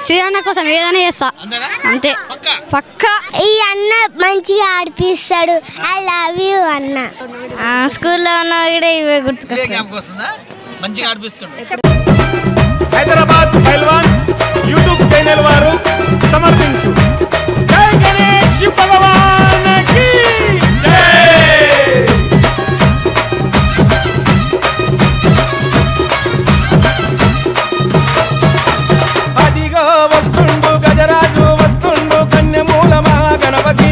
శ్రీ అన్న కోసం ఏదైనా చేస్తా అంతే పక్కా. ఈ అన్న మంచిగా ఆడిపిస్తాడు. ఐ లవ్ యూ అన్న. స్కూల్లో ఉన్న కూడా ఇవే గుర్తుకొస్తాయి. హైదరాబాద్ పైల్వాన్స్ యూట్యూబ్ ఛానల్ వారు సమర్పించు జై గణేష్ భగవాన్కి జై. అదిగో వస్తుండు గజరాజు వస్తుండు కన్యమూల మహాగణపతి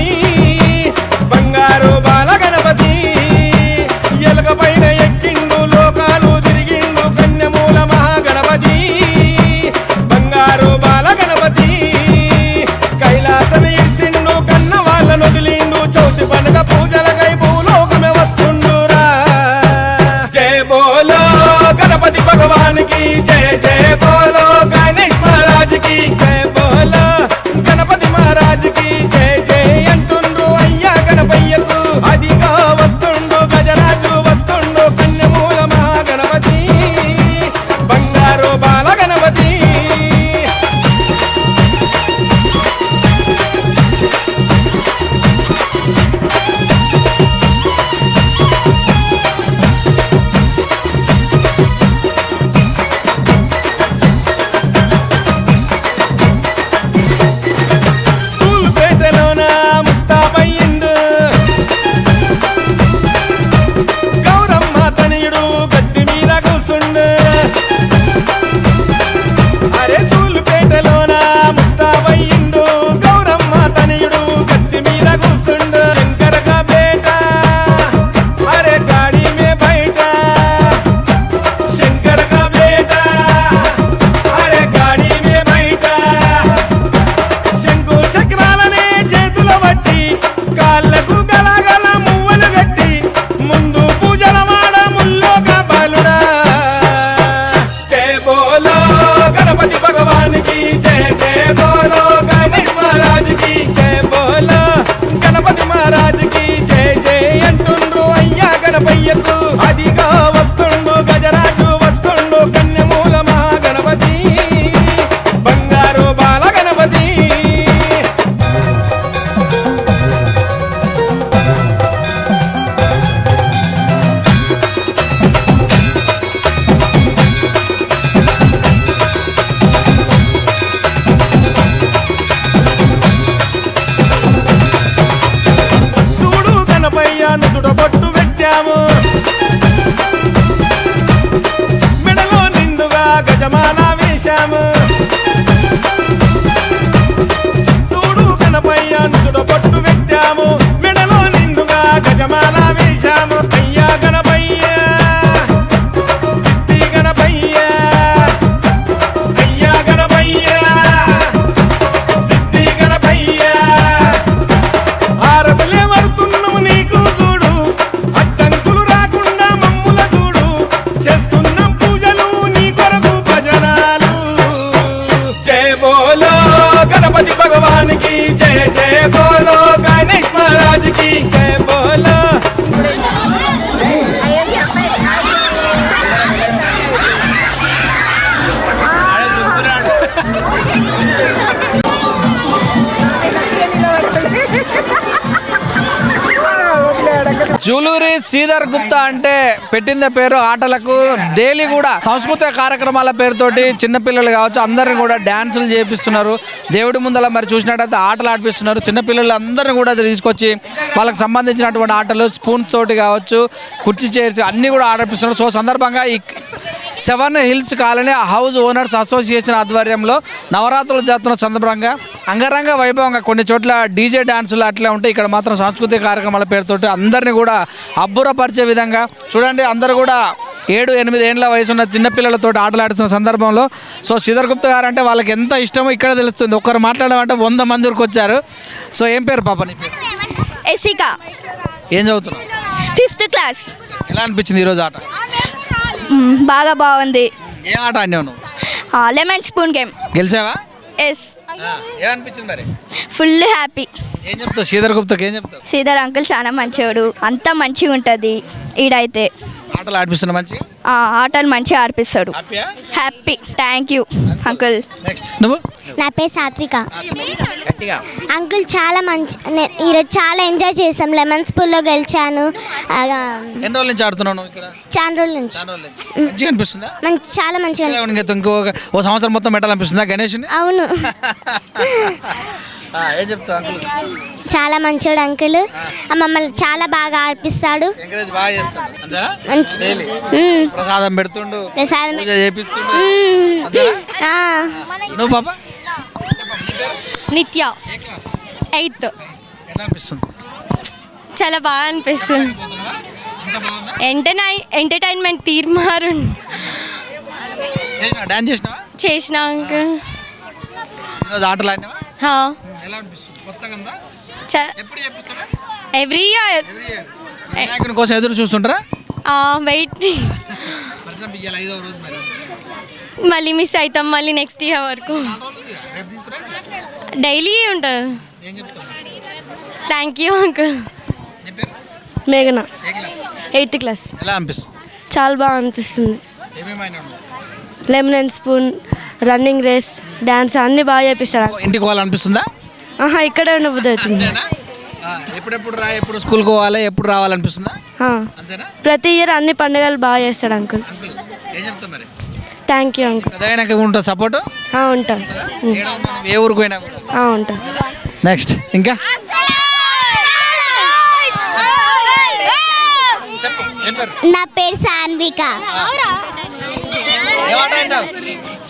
బంగారు బాల గణపతి ఎలుక పైన ఎక్కిండు లోకాలు తిరిగిండు కన్యమూల మహాగణపతి బంగారు బాల గణపతి కైలాసం ఇచ్చిండు కన్న వాళ్ళను వదిలిండు చౌతి పండుగ పూజలకై భూలోకమే వస్తుండురా. జయ బోలో గణపతి భగవానికి జయ జయ బోలో గణేష్ మహారాజుకి జయ బోలో గణపతి మహారాజుకి జయ జయ అంటుండ్రు అయ్యా గణపయ్యకు. అదిగా వస్తుండు గజరాజు వస్తుండు కన్యమూల మహాగణపతి బంగారు బాల గణపతి. తూలుపేటలోన ముస్తాబయ్యిండు గౌరమ్మ తనయుడు గద్ది మీద కూసుండు. అరే తూలుపేటలోన ముస్తాబయ్యిండు గౌరమ్మ తనయుడు గద్ది మీద కూసుండు. శంకరగా బేట అరే గాడి మే బయట శంకరగా బేట అరే గాడి మే బయట శంకు చక్రాలనే చేతుల బట్టి కాళ్ళకు గలగల మువ్వలు గట్టి ముందు పూజల మాడ ముల్లోగా బాలుడా. జయ బోలో గణపతి భగవానికి జయ జయ బోలో గణేష్ మహారాజుకి జయ బోలో గణపతి మహారాజుకి జయ జయ అంటుండ్రు అయ్యా గణపయ్యకు. అదిగా వస్తుండు గజరాజు వస్తుండు కన్యమూల మహాగణపతి బంగారు బాల గణపతి. చూడు గణపయ్య నుదుట బొట్టు పెట్టాము మెడలో నిండుగా గజమాల వేశాము. చూడు గణపయ్య నుదుట బొట్టు పెట్టాము మెడలో నిండుగా గజమాల వేశాము. అయ్యా గణపయ్య సిద్ధి గణపయ్య అయ్యా గణపయ్య సిద్ధి గణపయ్య ఆరతులే వరుతున్నాము నీకు చూడు అడ్డంకులు రాకుండా మమ్ముల చూడు చేస్తున్నాం పూజలు నీ కొరకు భజనాలు. జయ బోలో గణపతి భగవానికి జయ జయ బోలో గణేష్ మహారాజుకి జయ బోలో. జూలూరి శ్రీధర్ గుప్తా అంటే పెట్టిన పేరు ఆటలకు డైలీ కూడా సాంస్కృతిక కార్యక్రమాల పేరుతోటి చిన్నపిల్లలు కావచ్చు అందరిని కూడా డ్యాన్సులు చేపిస్తున్నారు. దేవుడి ముందర మరి చూసినట్టయితే ఆటలు ఆడిపిస్తున్నారు. చిన్నపిల్లలు అందరిని కూడా తీసుకొచ్చి వాళ్ళకి సంబంధించినటువంటి ఆటలు స్పూన్స్ తోటి కావచ్చు కుర్చీ చైర్స్ అన్నీ కూడా ఆడిపిస్తున్నారు. సో సందర్భంగా ఈ 7 hills colony house owners association ఆధ్వర్యంలో నవరాత్రులు జరుగుతున్న సందర్భంగా అంగరంగ వైభవంగా కొన్ని చోట్ల డీజే డాన్సులు అట్లా ఉంటాయి. ఇక్కడ మాత్రం సాంస్కృతిక కార్యక్రమాల పేరుతోటి అందరినీ కూడా అబ్బురపరిచే విధంగా చూడండి అందరూ కూడా 7-8 ఏళ్ళ వయసున్న చిన్నపిల్లలతో ఆటలాడుతున్న సందర్భంలో సో శ్రీధర్ గుప్తా గారు అంటే వాళ్ళకి ఎంత ఇష్టమో ఇక్కడ తెలుస్తుంది. ఒక్కరు మాట్లాడమంటే 100 మంది వరకు వచ్చారు. సో ఏం పేరు పాప నీ పేరు? ఎసికా. ఏం చదువుతున్నావు? 5th class. ఎలా అనిపించింది ఈరోజు ఆట? బాగా బాగుంది. ఏ ఆట ఆడినావు నువ్వు? Lemon spoon game. గెలిచావా? ఎస్. ఏమనిపించింది మరి? Full happy. ఏం చెప్తావు శ్రీధర్ గుప్తాకి? ఏం చెప్తావు? శ్రీధర్ అంకుల్ చాలా మంచివాడు, అంతా మంచిగా ఉంటుంది ఈడైతే. ఆటలు ఆడిపిస్తున్నా మంచిగా. ఆటలు మంచిగా ఆడిపిస్తాడు. హ్యాపీయా? Happy. Thank you uncle. Next నువ్వు. నా పేరు సాత్విక. అంకుల్ చాలా మంచి ఈరోజు చాలా ఎంజాయ్ చేసాం. లెమన్ స్పూన్లో గెలిచాను. ఎన్ని రోజుల నుంచి ఆడుతున్నావు నువ్వు ఇక్కడ? చాలా రోజుల నుంచి మంచిగా అనిపిస్తుందా? చాలా మంచిగా ఓ సంవత్సరం మొత్తం పెట్టాలనిపిస్తుందా గణేష్ని? అవును. ఏం చెప్తావు అంకుల్? చాలా మంచోడు అంకుల్. మమ్మల్ని చాలా బాగా ఆడిపిస్తాడు. ఎంకరేజ్ బాగా చేస్తాడు అంతేనా? మంచి డైలీ ప్రసాదం పెడుతుండు, ప్రసాదం పూజ చేపిస్తుండు. ఆ. నువ్వు పాప? నిత్య ఏ క్లాస్? 8th. ఎలా అనిపిస్తుంది? చాలా బాగా అనిపిస్తుంది. అంత బాగుందా? ఎంటర్టైన్మెంట్ తీర్మారు చేసినావా? డాన్స్ చేసినావా? చేసిన అంకుల్. ఈరోజు ఆటలు ఆడినావా? ఎలా అనిపిస్తుంది? కొత్తగా ఉందా? ఎప్పుడు చేపిస్తాడా? ఎవ్రీ ఇయర్ ఎవ్రీ ఇయర్ వినాయకుని కోసం ఎదురు చూస్తుంటారా? వెయిట్. ఫర్ ఎగ్జాంపుల్ ఇవాళ 5వ రోజు మరి మళ్ళీ మిస్ అవుతాం. మళ్ళీ నెక్స్ట్ ఇయర్ వరకు రేపు తీసుకురా. డైలీ ఉంటుంది. ఏం చెప్తావు? Thank you uncle. నీ పేరు? మేఘన. ఏ క్లాస్? 8th class. ఎలా అనిపిస్తుంది? చాలా బాగా అనిపిస్తుంది. ఏమేమైనా lemon and spoon, running race, dance అన్నీ బాగా చేపిస్తాడు. ఇంటికి పోవాలనిపిస్తుందా? ఇక్కడే ఉండబుద్ధి అవుతుంది. ఎప్పుడెప్పుడు ఎప్పుడు స్కూల్కి పోవాలి, ఎప్పుడు రావాలనిపిస్తుందా? అంతేనా? ప్రతి ఇయర్ అన్ని పండుగలు బాగా చేస్తాడు అంకుల్. అంకుల్ ఏం చెప్తావు మరి? Thank you uncle. పెద్దగా ఉంటుంది సపోర్ట్. ఉంటా. ఏ ఊరికి పోయినా ఉంటా. నెక్స్ట్ ఇంకా నా పేరు సాన్విక.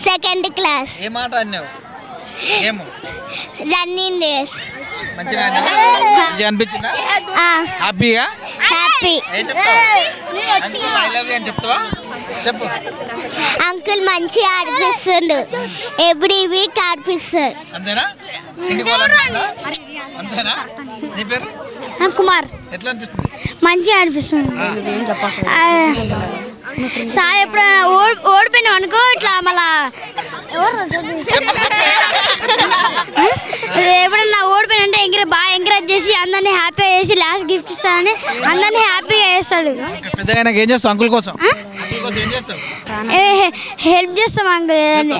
Second class. ఏ మాట అన్నావు? ఏమో రన్నింగ్ రేస్. మంచిగా అనిపించిందా? హ్యాపీగా? హ్యాపీ. ఏం చెప్తావు? ఐ లవ్ యూ అని చెప్తావా? చెప్పు. అంకుల్ మంచిగా ఆడిపిస్తుండు. Every week ఆడిపిస్తాడు. అంతేనా? ఇంటికి పోవాలనిపిస్తుందా? అంతేనా? నీ పేరు? కుమార్. ఎట్లా అనిపిస్తుంది? మంచిగా ఆడిపిస్తుంది. సార్ ఎప్పుడైనా ఓడిపోయినాం అనుకో ఇట్లా మళ్ళా ఎప్పుడన్నా ఓడిపోయినంటే బాగా ఎంకరేజ్ చేసి అందరినీ హ్యాపీగా చేసి లాస్ట్ గిఫ్ట్ ఇస్తానని అందరినీ హ్యాపీగా చేస్తాడు. పెద్దగా ఏం చేస్తావు అంకుల్ కోసం? అంకుల్ కోసం ఏం చేస్తావు? హెల్ప్ చేస్తాం అంకుల్.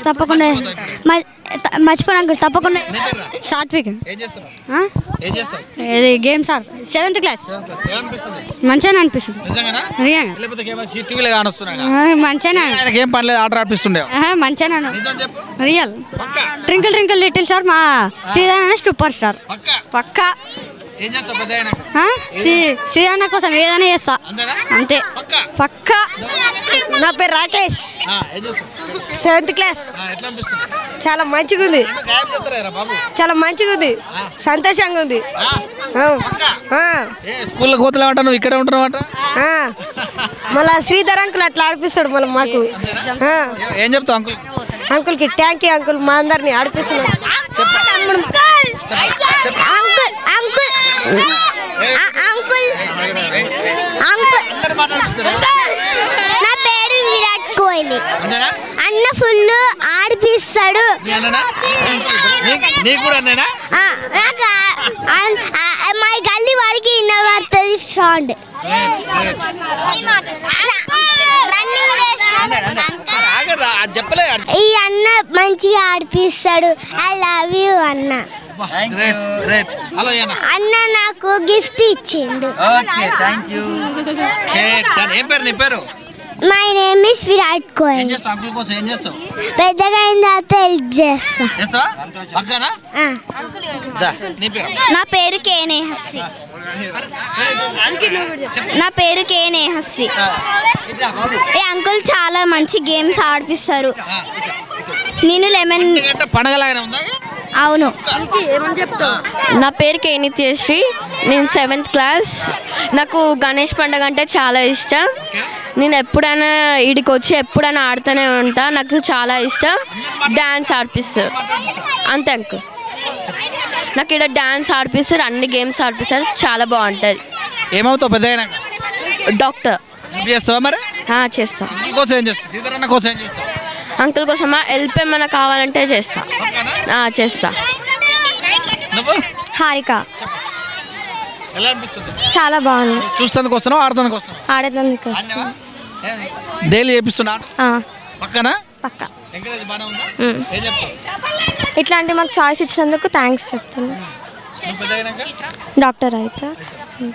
తప్పకుండా మర్చిపోను అంకుల్. తప్పకుండా. సాత్విక్. ఏం చేస్తున్నావు? ఏం చేస్తావు? ఇది గేమ్స్ ఆడు. 7th class. ఏమనిపిస్తుంది? మంచిగా అనిపిస్తుంది. నిజంగానా? లేకపోతే టీవీలో కానొస్తున్నా మంచిగా ఆయనకి ఏం పని లేదు, ఆర్డర్ ఆడిపిస్తుండే. మంచిగా నిజం చెప్పు. రియల్. ట్రింకిల్ ట్రింకిల్ లిటిల్ స్టార్ మా శ్రీధర్ సూపర్ స్టార్. పక్కా. ఏం చేస్తావు పెద్ద అయినాక? శ్రీధర్ కోసం ఏదైనా చేస్తా. అంతే పక్కా. నా పేరు రాకేష్. ఏం చేస్తావు? 7th class. ఎట్లా అనిపిస్తుంది? చాలా మంచిగా ఉంది. గాయం చేస్తారా బాబు? చాలా మంచిగా ఉంది. సంతోషంగా ఉంది. స్కూల్లో కోతలు అంటా, నువ్వు ఇక్కడే ఉంటున్నావు అంట. మళ్ళా శ్రీధర్ అంకుల్ అట్లా ఆడిపిస్తాడు మళ్ళీ మాకు. ఏం చెప్తావు అంకుల్? అంకుల్కి థ్యాంక్ యూ అంకుల్, మా అందరినీ ఆడిపిస్తున్నాడు. నా పేరు విరాట్ కోహ్లీ. అన్న ఫుల్ ఆడిపిస్తాడు. మా గల్లీ వాడికి వినబడుతుంది సౌండ్. ఈ అన్న మంచిగా ఆడిపిస్తాడు. ఐ లవ్ యూ అన్న. అన్న నాకు గిఫ్ట్ ఇచ్చిండు. My name is Virat Kohli. పెద్దగా అయిన తర్వాత హెల్ప్ చేస్తా. నా పేరు కే నేహశ్రీ. నా పేరు కే నేహశ్రీ. ఈ అంకుల్ చాలా మంచి గేమ్స్ ఆడిపిస్తారు. నేను లెమన్ పండగలాగానే ఉందా? అవును. నా పేరు కే నిత్యశ్రీ. నేను 7th క్లాస్. నాకు గణేష్ పండుగ అంటే చాలా ఇష్టం. నేను ఎప్పుడైనా ఈడికి వచ్చి ఎప్పుడైనా ఆడుతూనే ఉంటా. నాకు చాలా ఇష్టం. డ్యాన్స్ ఆడిపిస్తారు అంతే అంకుల్. నాకు ఇక్కడ డ్యాన్స్ ఆడిపిస్తారు, అన్ని గేమ్స్ ఆడిపిస్తారు. చాలా బాగుంటుంది. ఏమవుతావు పెద్ద అయినాక? డాక్టర్. చేస్తావా మరి? చేస్తాం. కోసం ఏం చేస్తావు? శ్రీధరన్న కోసం ఏం చేస్తావు? అంకుల్ కోసమా హెల్ప్ ఏమైనా కావాలంటే చేస్తా. చేస్తా. నువ్వు? హారిక. ఎలా అనిపిస్తుంది? చాలా బాగుంది. చూస్తానికి వస్తున్నావు, ఆడటానికి వస్తున్నావు? ఆడేదానికి వస్తుంది. డైలీ చేపిస్తున్నా పక్కన పక్క ఎంకరేజ్ బాగానే ఉందా? ఏం చెప్తావు? ఇట్లాంటి మాకు చాయిస్ ఇచ్చినందుకు థ్యాంక్స్ చెప్తున్నా. నువ్వు పెద్ద అయినాక డాక్టర్ అయితే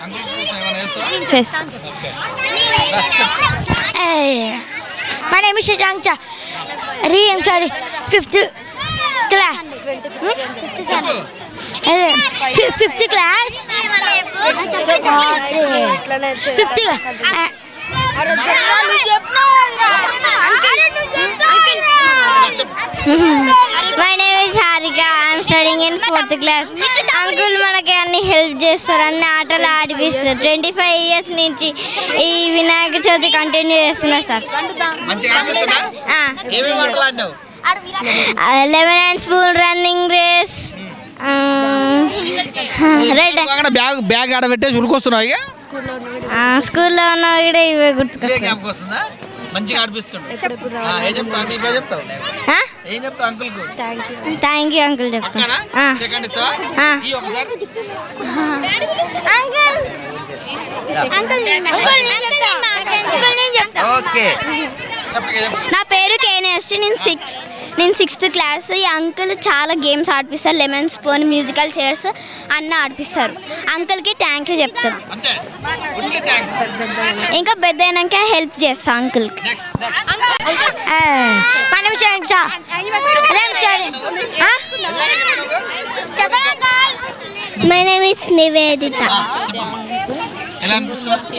అంకుల్ కోసం ఏమైనా చేస్తావా? చేస్తాను. My name is Shashank. I'm sorry. 5th class. 5th class. 5th. My name is Harika. I'm studying in 4th class. Uncle మనకి అన్ని హెల్ప్ చేస్తారు, అన్ని ఆటలు ఆడిపిస్తారు. 25 years నుంచి ఈ వినాయక చవితి కంటిన్యూ చేస్తున్నా సార్. మంచిగా అనిపిస్తుందా? ఏమేమి ఆటలు ఆడినావు? 11 and spoon, running race, red. Bag ఆడ పెట్టేసి ఉరికొస్తున్నావు ఇక స్కూల్లో ఉన్న కూడా ఇవే గుర్తుకొస్తాయి. వస్తుందా? మంచిగా ఆడిపిస్తుండు. ఏం చెప్తావు? నీకు చెప్తావు? ఏం చెప్తావు అంకుల్కు? థ్యాంక్ యూ అంకుల్ చెప్తాను. సెకండ్ ఇస్తావా? ఈ ఒకసారి ఓకే. నా పేరు కేనేశ్రీ. నేను 6th క్లాస్. ఈ అంకుల్ చాలా గేమ్స్ ఆడిపిస్తారు. లెమన్ స్పూన్, మ్యూజికల్ చైర్స్ అన్నీ ఆడిపిస్తారు. అంకుల్కి థ్యాంక్ యూ చెప్తాను. అంతే. Only thanks. ఇంకా పెద్ద అయినాక హెల్ప్ చేస్తా అంకుల్కి. My name is Nivedita. ఎలా అనిపిస్తుంది?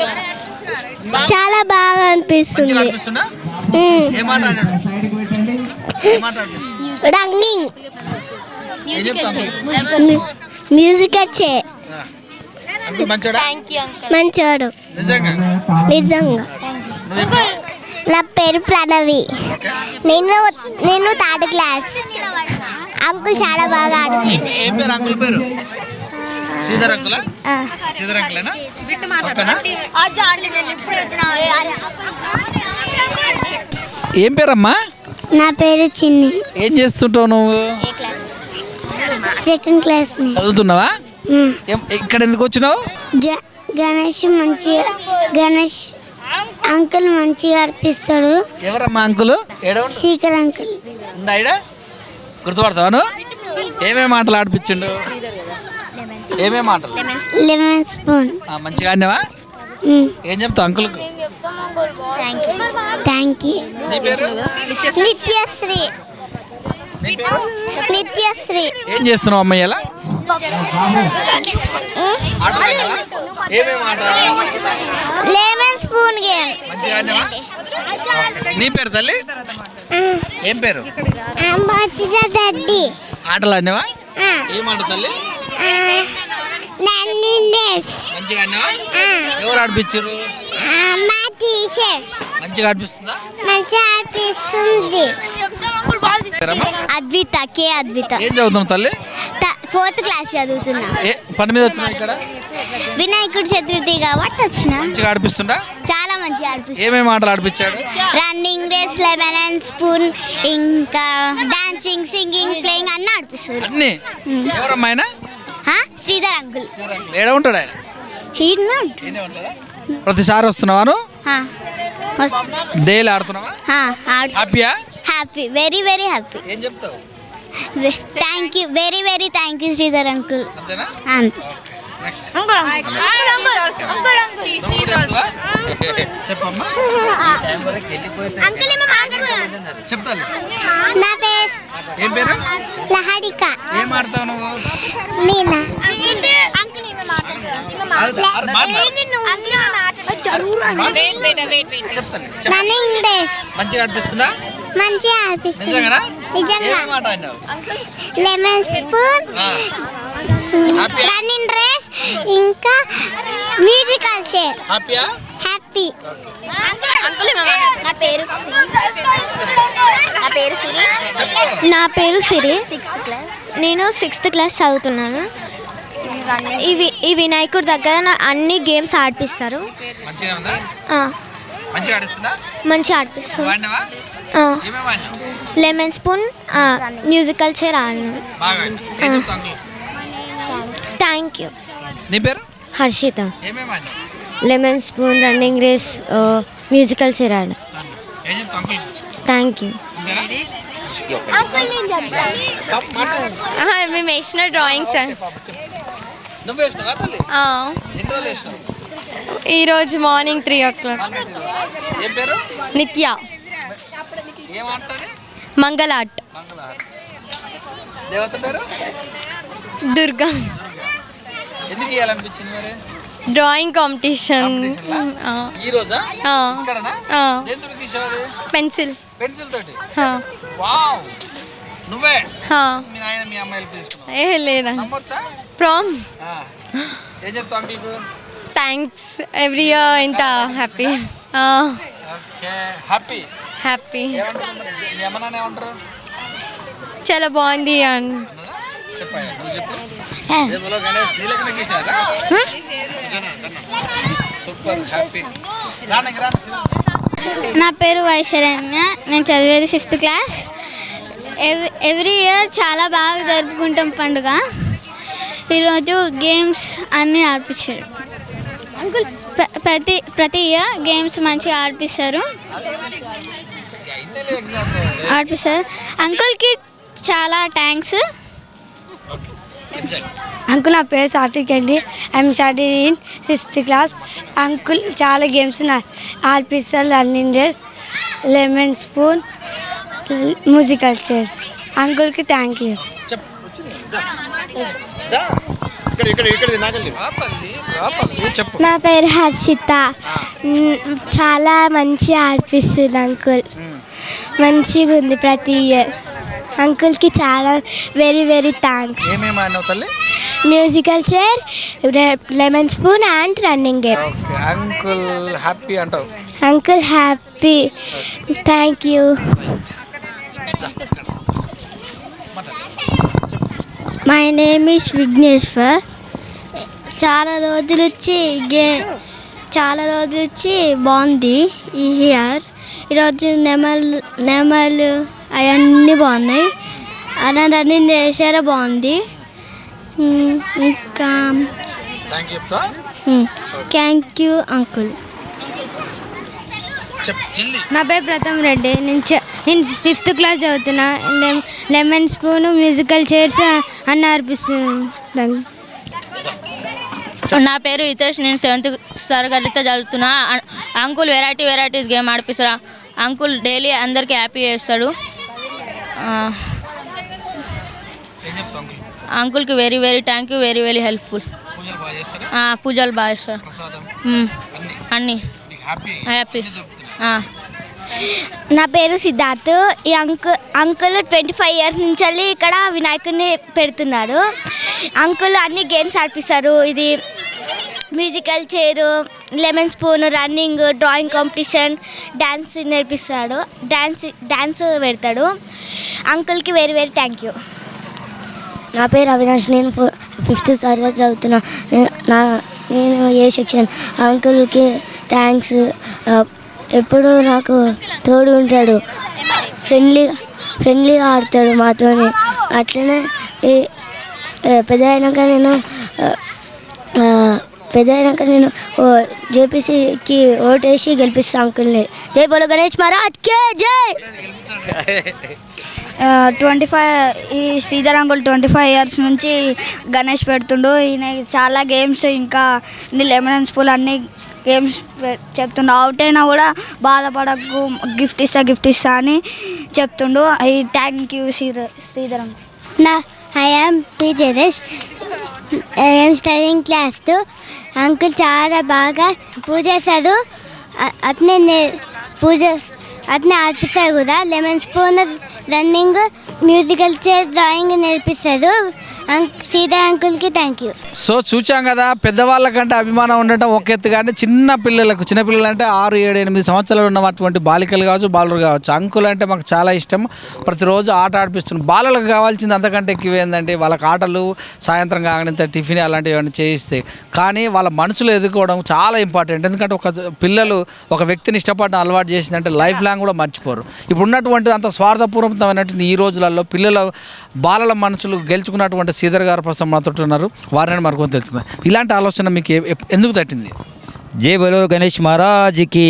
చాలా బాగా అనిపిస్తుంది. మంచిగా అనిపిస్తుందా? ఏం మాట ఆడాడు? ఏం మాట ఆడాడు? రన్నింగ్, ఏం చెప్తావు? Musical chair. అంకుల్ మంచోడా? మంచోడు. నిజంగా నిజంగా. నువ్వు చెప్పు. నా పేరు ప్రణవి. ఓకే. నేను 3rd క్లాస్. అంకుల్ చాలా బాగా ఆడిపిస్తారు. ఏం పేరు అంకుల్ పేరు? శ్రీధర్ అంకులా? శ్రీధర్ అంకులేనా? ఓకేనా? ఏం పేరమ్మా? నా పేరు చిన్ని. ఏం చేస్తుంటావు నువ్వు? 2nd class. చదువుతున్నావా? ఇక్కడ ఎందుకు వచ్చినావు? గణేష్ అంకుల్ మంచిగా ఆడిపిస్తాడు. ఎవరమ్మా అంకుల్? శేఖర్ అంకుల్. ఉందా? గుర్తుపడతావా నువ్వు? ఏమేమి ఆటలు ఆడిపించిండు? ఏమేమి ఆటలు? Lemon spoon. మంచిగా ఆడినావా? ఏం చెప్తావు అంకుల్కు? Thank you. నీ పేరు? నిత్యశ్రీ. నీ పేరు? నిత్యశ్రీ. ఏం చేస్తున్నావు అమ్మాయి? ఎలా ఆటలు ఆడినావా? ఏమేమి ఆట? Lemon spoon game. మంచిగా ఆడినావా? నీ పేరు తల్లి? ఏం పేరు? దడ్డి. ఆటలు ఆడినావా? ఏం ఆట తల్లి? మంచిగా ఆడినావా? ఎవరు ఆడిపించారు? మా టీచర్. మంచిగా ఆడిపిస్తుందా? మంచిగా ఆడిపిస్తుంది. అద్విత. కే అద్విత. ఏం చదువుతున్నావు తల్లి? 4th క్లాస్ చదువుతున్నా. పని మీద వచ్చినా ఇక్కడ? వినాయకుడి చతుర్థి కాబట్టి వచ్చిన. మంచిగా ఆడిపిస్తుందా? చాలా మంచిగా ఆడిపిస్తుంది. ఏమేమి ఆటలు ఆడిపించాడు? Running race, lemon and spoon, ఇంకా డాన్సింగ్, సింగింగ్, ప్లేయింగ్ అన్నీ ఆడిపిస్తుంది. అన్ని. ఎవరమ్మాయినా? శ్రీధర్ అంకుల్. ఏడ ఉంటాడు ఆయన? ఈయన ప్రతిసారి వస్తున్నావా? డైలీ ఆడుతున్నావా? హ్యాపీయా? Happy, very very happy. ఏం చెప్తావు? Thank you, very very thank you Sridhar uncle. అంతేనా? నెక్స్ట్ చెప్పమ్మా. చెప్తా. నా పేరు ఏం పేరు? లహరిక. ఏం ఆడతావు నువ్వు? నేనా? చెప్తాను. Running race. మంచిగా ఆడిపిస్తున్నా? మంచిగా ఆడిపిస్తుంది. నిజంగా? నిజంగా. ఏం ఆట ఆడినావు? లెమన్ స్పూన్, హ్యాపీయా? రన్నింగ్ రేస్, ఇంకా మ్యూజికల్ చైర్. హ్యాపీయా? హ్యాపీ. నా పేరు సిరి. 6th class. నేను 6th క్లాస్ చదువుతున్నాను. ఈ వినాయకుడి దగ్గర అన్ని గేమ్స్ ఆడిపిస్తారు. మంచిగా ఉందా? మంచిగా ఆడిస్తున్నా? మంచిగా ఆడిపిస్తారు. వాడినావా? ఏమేమి వాడినావు? లెమన్ స్పూన్, మ్యూజికల్ చైర్ ఆడినాను. బాగా ఆడినావు. ఏం చెప్తావు అంకుల్? Thank you. నీ పేరు? హర్షిత. ఏమేమి ఆడినావు? Lemon spoon, running race, musical chair ఆడ. ఏం చెప్తావు అంకుల్? Thank you. మేము వేసిన డ్రాయింగ్స్ నువ్వు వేసినావా తల్లి? ఎన్ని రోజులు వేసినావు? ఈరోజు మార్నింగ్ 3 o'clock. ఏం పేరు? నిత్య. ఏమంటది? మంగళాట్. దేవత పేరు? దుర్గా. ఎందుకు ఇవ్వాలనిపించింది మరి? Drawing competition. ఈ రోజా? ఇక్కడనా? దేంతో తీసేవారు? పెన్సిల్. పెన్సిల్ తోటి. వావ్, నువ్వే మీ నాయన మీ అమ్మాయిలు తీసుకున్నావు? లేదా నమ్మొచ్చా? ప్రామ్. ఏం చెప్తావు అంకుల్కు? థ్యాంక్స్ ఎవ్రీ ఇయర్ ఇంత హ్యాపీ. Okay, happy. హ్యాపీ. మీ అమ్మ నాన్న ఏమంటారు? చాలా బాగుంది అని చెప్పాయా? నువ్వు చెప్పు. రేపులో గణేష్ నీలకన్నా గీసినారా? Super, happy. రానికి రా. నా పేరు వైశరణ్య. నేను చదివేది 5th క్లాస్. ఎవ్రీ ఇయర్ చాలా బాగా జరుపుకుంటాం పండుగ. ఈరోజు గేమ్స్ అన్నీ ఆడిపించారు. ప్రతి ఇయర్ గేమ్స్ మంచిగా ఆడిపిస్తారు. అంకుల్కి చాలా థ్యాంక్స్. అంకుల్ నా పేరు సాత్విక్ అండి. I'm study in 6th class. Uncle చాలా గేమ్స్ ఆడిపిస్తారు. Running race, lemon spoon, musical chairs. అంకుల్కి థ్యాంక్ యూ. నా పేరు హర్షిత. చాలా మంచిగా ఆడిపిస్తుంది అంకుల్. మంచిగా ఉంది ప్రతి ఇయర్. అంకుల్కి చాలా వెరీ వెరీ థ్యాంక్స్. ఏమేమి ఆడినావు తల్లి? Musical chair, lemon spoon and running game. Okay, uncle happy అంటావు? Uncle happy. Thank you. My name is Vigneshwar. చాలా రోజులు వచ్చి బాగుంది ఈ ఇయర్. ఈరోజు నెమలు అవన్నీ బాగున్నాయి. అలా రన్నింగ్ చేసారా బాగుంది. ఇంకా థ్యాంక్ యూ అంకుల్. నా పేరు ప్రథమ్ రెడ్డి. నేను 5th క్లాస్ చదువుతున్నా. లెమన్ స్పూన్, మ్యూజికల్ చైర్స్ అన్నీ ఆడిపిస్తున్నాను. నా పేరు హితేష్. నేను 7th తరగతితో చదువుతున్నా. అంకుల్ వెరైటీస్ గేమ్ ఆడిపిస్తారు. అంకుల్ డైలీ అందరికీ హ్యాపీ చేస్తాడు. అంకుల్కి very very thank you. Very very helpful. పూజలు బాగా చేస్తారు. అన్నీ హ్యాపీ. నా పేరు సిద్ధార్థ్. ఈ అంకుల్ 25 years నుంచి ఇక్కడ వినాయకుడిని పెడుతున్నారు. అంకుల్ అన్ని గేమ్స్ ఆడిపిస్తారు. ఇది musical chair, lemon spoon, running, drawing competition, dance నేర్పిస్తాడు. డ్యాన్స్ పెడతాడు. అంకుల్కి వెరీ వెరీ థ్యాంక్ యూ. నా పేరు అవినాష్. నేను 5th తరగతి చదువుతున్నా. నేను ఏ సెక్షన్. అంకుల్కి థ్యాంక్స్. ఎప్పుడు నాకు తోడు ఉంటాడు. ఫ్రెండ్లీగా ఆడతాడు మాతోని. అట్లనే పెద్ద అయినాక నేను జేపీసీకి ఓటేసి గెలిపిస్తాను అంకుల్ని. జై బోలో గణేష్ మహారాజ్కే జై. 25 ఈ శ్రీధర్ అంకుల్ 25 years నుంచి గణేష్ పెడుతుండు. ఈయన చాలా గేమ్స్, ఇంకా లెమన్ స్పూన్ అన్ని గేమ్స్ చెప్తుండు. అవుట్ అయినా కూడా బాధపడకు, గిఫ్ట్ ఇస్తా అని చెప్తుండు. Thank you Sridhar uncle. I am P Jayesh. I am studying class 2. Uncle చాలా బాగా పూజ చేస్తాడు. అట్నే ఆడిపిస్తారు కూడా. Lemon spoon, running, musical chair, drawing నేర్పిస్తారు. శ్రీధర్ అంకుల్కి థ్యాంక్ యూ. సో చూచాం కదా, పెద్దవాళ్ళకంటే అభిమానం ఉండటం ఒక ఎత్తు, కానీ చిన్నపిల్లలు అంటే 6, 7, 8 సంవత్సరాలు ఉన్నటువంటి బాలికలు కావచ్చు, బాలురు కావచ్చు, అంకుల్ అంటే మాకు చాలా ఇష్టం. ప్రతిరోజు ఆట ఆడిపిస్తున్నాం. బాలలకు కావాల్సింది అంతకంటే ఎక్కువ ఏంటంటే వాళ్ళకి ఆటలు, సాయంత్రం కాగానే టిఫిన్ అలాంటివి ఏమైనా చేయిస్తే, కానీ వాళ్ళ మనసులో ఎదుర్కోవడం చాలా ఇంపార్టెంట్. ఎందుకంటే పిల్లలు ఒక వ్యక్తిని ఇష్టపడడం అలవాటు చేసిందంటే లైఫ్ లాంగ్ కూడా మర్చిపోరు. ఇప్పుడు ఉన్నటువంటి అంత స్వార్థపూర్వకమైనటువంటి ఈ రోజులలో బాలల మనసులు గెలుచుకున్నటువంటి శ్రీధర్ గారు ప్రస్తుతం మనతో ఉన్నారు. వారిని మరికొంత తెలుసుకుందాం. ఇలాంటి ఆలోచన మీకు ఎందుకు తట్టింది? జై బలో గణేష్ మహారాజ్కి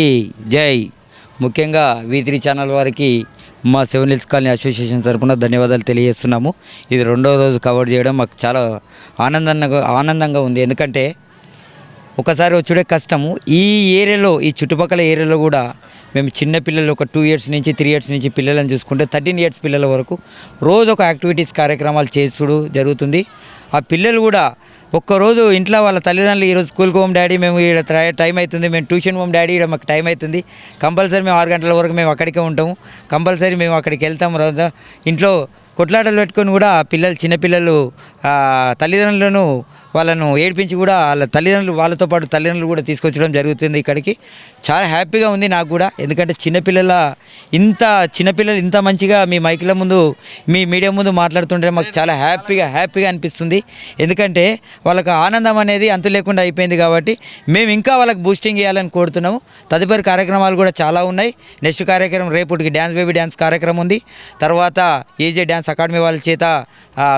జై. ముఖ్యంగా V3 ఛానల్ వారికి మా 7 Hills కాలనీ అసోసియేషన్ తరఫున ధన్యవాదాలు తెలియజేస్తున్నాము. ఇది 2వ రోజు కవర్ చేయడం మాకు చాలా ఆనందంగా ఉంది. ఎందుకంటే ఒకసారి వచ్చుడే కష్టము. ఈ ఏరియాలో, ఈ చుట్టుపక్కల ఏరియాలో కూడా మేము చిన్న పిల్లలు ఒక 2 years నుంచి 3 years నుంచి పిల్లలను చూసుకుంటే 13 years పిల్లల వరకు రోజు ఒక యాక్టివిటీస్ కార్యక్రమాలు చేసుడు జరుగుతుంది. ఆ పిల్లలు కూడా ఒక్కరోజు ఇంట్లో వాళ్ళ తల్లిదండ్రులు ఈరోజు స్కూల్కి పోం డాడీ, మేము ఇక్కడ టైం అవుతుంది, మేము ట్యూషన్ పోం డాడీ, ఇక్కడ మాకు టైం అవుతుంది, కంపల్సరీ మేము 6 గంటల వరకు మేము అక్కడికే ఉంటాము, కంపల్సరీ మేము అక్కడికి వెళ్తాము. ఇంట్లో కొట్లాటలు పెట్టుకొని కూడా పిల్లలు, చిన్నపిల్లలు తల్లిదండ్రులను వాళ్ళను ఏడిపించి కూడా వాళ్ళ తల్లిదండ్రులు, వాళ్ళతో పాటు తల్లిదండ్రులు కూడా తీసుకొచ్చడం జరుగుతుంది ఇక్కడికి. చాలా హ్యాపీగా ఉంది నాకు కూడా. ఎందుకంటే చిన్నపిల్లలు ఇంత మంచిగా మీ మైకుల ముందు, మీ మీడియా ముందు మాట్లాడుతుంటే మాకు చాలా హ్యాపీగా అనిపిస్తుంది. ఎందుకంటే వాళ్ళకి ఆనందం అనేది అంతు లేకుండా అయిపోయింది కాబట్టి మేము ఇంకా వాళ్ళకి బూస్టింగ్ ఇవ్వాలని కోరుతున్నాము. తదుపరి కార్యక్రమాలు కూడా చాలా ఉన్నాయి. నెక్స్ట్ కార్యక్రమం రేపటికి డ్యాన్స్ బేబీ డ్యాన్స్ కార్యక్రమం ఉంది. తర్వాత ఏజే డ్యాన్స్ అకాడమీ వాళ్ళ చేత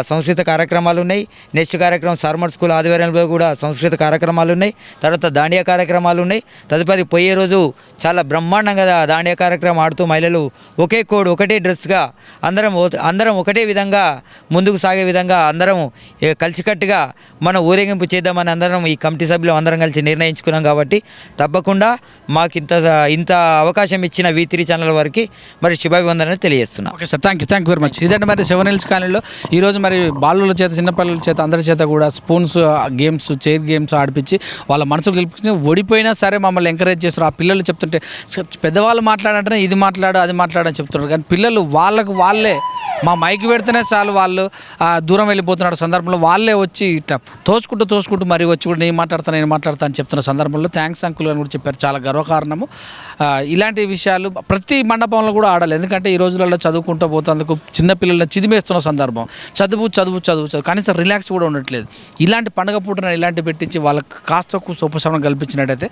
సంస్కృత కార్యక్రమాలు ఉన్నాయి. నెక్స్ట్ కార్యక్రమం సార్మర్ స్కూల్ ఆధ్వర్యంలో కూడా సంస్కృత కార్యక్రమాలు ఉన్నాయి. తర్వాత దాండియా కార్యక్రమాలు ఉన్నాయి. తదుపరి పోయే రోజు చాలా బ్రహ్మాండంగా దాండియా కార్యక్రమం ఆడుతూ మహిళలు ఒకే కోడ్, ఒకటే డ్రెస్గా అందరం ఒకటే విధంగా ముందుకు సాగే విధంగా అందరం కలిసికట్టుగా మన ఊరేగింపు చేద్దామని అందరం ఈ కమిటీ సభ్యులు అందరం కలిసి నిర్ణయించుకున్నాం. కాబట్టి తప్పకుండా మాకు ఇంత అవకాశం ఇచ్చిన V3 ఛానల్ వారికి మరి శుభాభివందనలు తెలియజేస్తున్నాం. Okay sir, thank you very much. ఇదంటే మరి 7 Hills కాలనీలో ఈరోజు మరి బాలుల చేత, చిన్నపిల్లల చేత, అందరి చేత కూడా స్పూన్స్ గేమ్స్, చైర్ గేమ్స్ ఆడిపించి వాళ్ళ మనసుకు గెలిపించి ఓడిపోయినా సరే మమ్మల్ని ఎంకరేజ్ చేస్తారు. ఆ పిల్లలు చెప్తుంటే పెద్దవాళ్ళు మాట్లాడంటే ఇది మాట్లాడు అది మాట్లాడని చెప్తున్నారు, కానీ పిల్లలు వాళ్ళే మా మైక్ పెడితేనే చాలు వాళ్ళు దూరం వెళ్ళిపోతున్న సందర్భంలో వాళ్ళే వచ్చి ఇట్లా తోచుకుంటూ మరి వచ్చి కూడా నేను మాట్లాడతాను అని చెప్తున్న సందర్భంలో థ్యాంక్స్ అంకుల్ అని కూడా చెప్పారు. చాలా గర్వకారణము. ఇలాంటి విషయాలు ప్రతి మండపంలో కూడా ఆడాలి. ఎందుకంటే ఈ రోజులలో చదువుకుంటూ పోతందుకు చిన్నపిల్లలను చిదిమేస్తున్న సందర్భం, చదువు కనీసం రిలాక్స్ కూడా ఉండట్లేదు. ఇలాంటి పండుగ పూటన ఇలాంటి పెట్టించి వాళ్ళకి కాస్త ఉపశమనం కల్పించినట్టయితే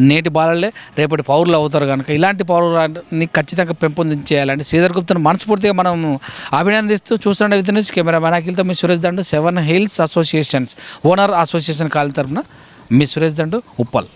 నేటి బాలలే రేపటి పౌరులు అవుతారు. కనుక ఇలాంటి పౌరులని ఖచ్చితంగా పెంపొందించేయాలంటే శ్రీధర్ గుప్తాను మనస్ఫూర్తిగా మనం అభినందిస్తూ చూస్తుండే with cameraman అఖిల్తో me Suresh Dandu, 7 Hills associations owner association కాలి తరఫున మీ సురేష్ దండు, ఉప్పల్.